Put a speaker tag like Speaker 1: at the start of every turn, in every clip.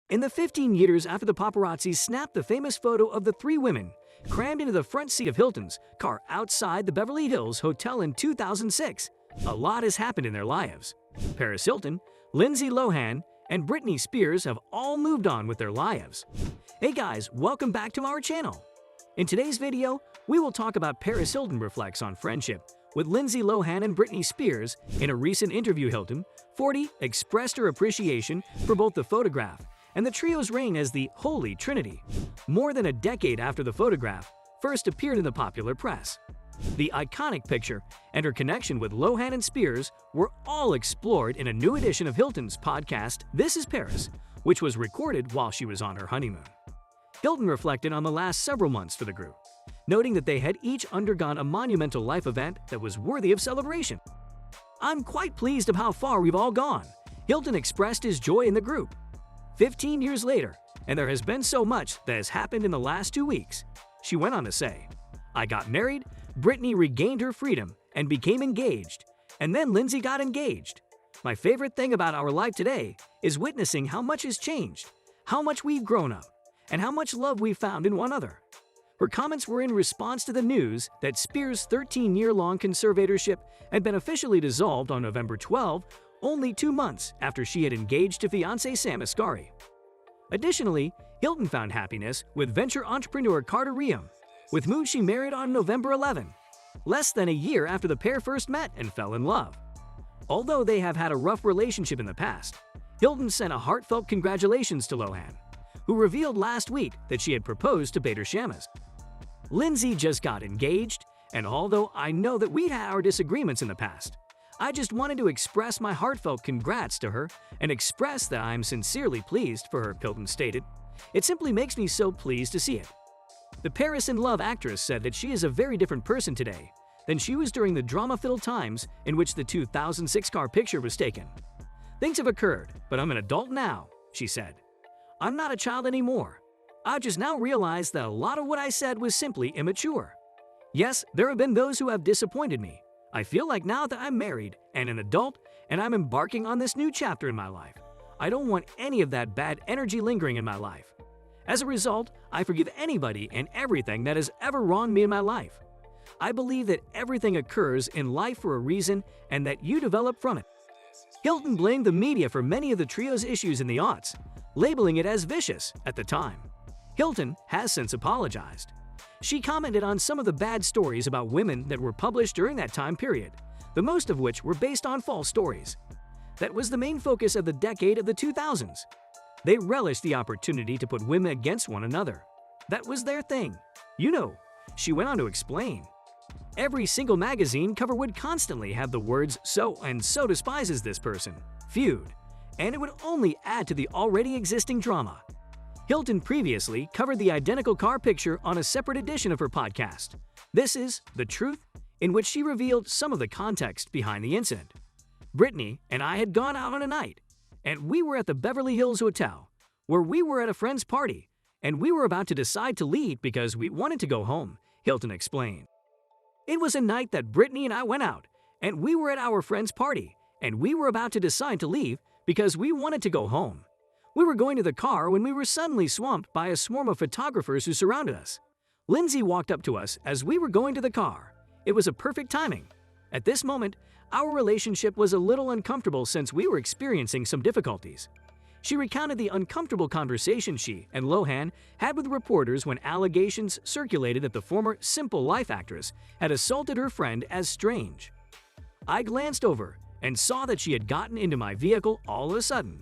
Speaker 1: In the 15 years after the paparazzi snapped the famous photo of the three women crammed into the front seat of Hilton's car outside the Beverly Hills Hotel in 2006, a lot has happened in their lives. Paris Hilton, Lindsay Lohan, and Britney Spears have all moved on with their lives. Hey guys, welcome back to our channel. In today's video, we will talk about Paris Hilton reflects on friendship with Lindsay Lohan and Britney Spears. In a recent interview, Hilton, 40, expressed her appreciation for both the photograph and the trio's reign as the Holy Trinity, more than a decade after the photograph first appeared in the popular press. The iconic picture and her connection with Lohan and Spears were all explored in a new edition of Hilton's podcast, This is Paris, which was recorded while she was on her honeymoon. Hilton reflected on the last several months for the group, noting that they had each undergone a monumental life event that was worthy of celebration. "I'm quite pleased of how far we've all gone," Hilton expressed his joy in the group. 15 years later, and there has been so much that has happened in the last 2 weeks. She went on to say, "I got married, Britney regained her freedom and became engaged, and then Lindsay got engaged. My favorite thing about our life today is witnessing how much has changed, how much we've grown up, and how much love we've found in one another." Her comments were in response to the news that Spears' 13-year-long conservatorship had been officially dissolved on November 12, only 2 months after she had engaged to fiancé Sam Asghari. Additionally, Hilton found happiness with venture entrepreneur Carter Reum, with whom she married on November 11, less than a year after the pair first met and fell in love. Although they have had a rough relationship in the past, Hilton sent a heartfelt congratulations to Lohan, who revealed last week that she had proposed to Bader Shammas. "Lindsay just got engaged, and although I know that we had our disagreements in the past, I just wanted to express my heartfelt congrats to her and express that I am sincerely pleased for her," Hilton stated. "It simply makes me so pleased to see it." The Paris in Love actress said that she is a very different person today than she was during the drama-filled times in which the 2006 car picture was taken. "Things have occurred, but I'm an adult now," she said. "I'm not a child anymore. I just now realized that a lot of what I said was simply immature. Yes, there have been those who have disappointed me. I feel like now that I'm married and an adult and I'm embarking on this new chapter in my life, I don't want any of that bad energy lingering in my life. As a result, I forgive anybody and everything that has ever wronged me in my life. I believe that everything occurs in life for a reason and that you develop from it." Hilton blamed the media for many of the trio's issues in the aughts, labeling it as vicious at the time. Hilton has since apologized. She commented on some of the bad stories about women that were published during that time period, the most of which were based on false stories. That was the main focus of the decade of the 2000s. They relished the opportunity to put women against one another. That was their thing. She went on to explain. "Every single magazine cover would constantly have the words 'so and so despises this person,' 'feud,' and it would only add to the already existing drama." Hilton previously covered the identical car picture on a separate edition of her podcast, This is The Truth, in which she revealed some of the context behind the incident. "Britney and I had gone out on a night, and we were at the Beverly Hills Hotel, where we were at a friend's party, and we were about to decide to leave because we wanted to go home," Hilton explained. "It was a night that Britney and I went out, and we were at our friend's party, and we were about to decide to leave because we wanted to go home. We were going to the car when we were suddenly swamped by a swarm of photographers who surrounded us. Lindsay walked up to us as we were going to the car. It was a perfect timing. At this moment, our relationship was a little uncomfortable since we were experiencing some difficulties." She recounted the uncomfortable conversation she and Lohan had with reporters when allegations circulated that the former Simple Life actress had assaulted her friend as strange. "I glanced over and saw that she had gotten into my vehicle all of a sudden.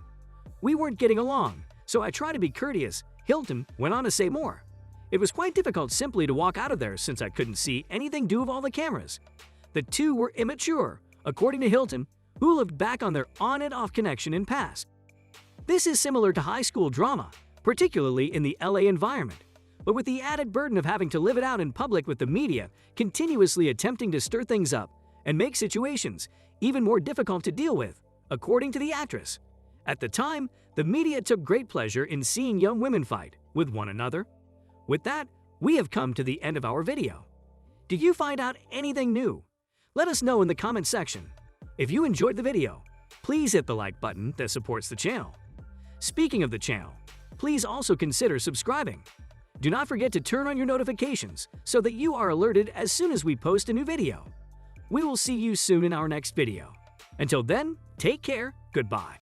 Speaker 1: We weren't getting along, so I tried to be courteous," Hilton went on to say more. "It was quite difficult simply to walk out of there since I couldn't see anything due to all the cameras. The two were immature," according to Hilton, who looked back on their on and off connection in past. "This is similar to high school drama, particularly in the LA environment, but with the added burden of having to live it out in public with the media continuously attempting to stir things up and make situations even more difficult to deal with," according to the actress. "At the time, the media took great pleasure in seeing young women fight with one another." With that, we have come to the end of our video. Did you find out anything new? Let us know in the comment section. If you enjoyed the video, please hit the like button that supports the channel. Speaking of the channel, please also consider subscribing. Do not forget to turn on your notifications so that you are alerted as soon as we post a new video. We will see you soon in our next video. Until then, take care, goodbye.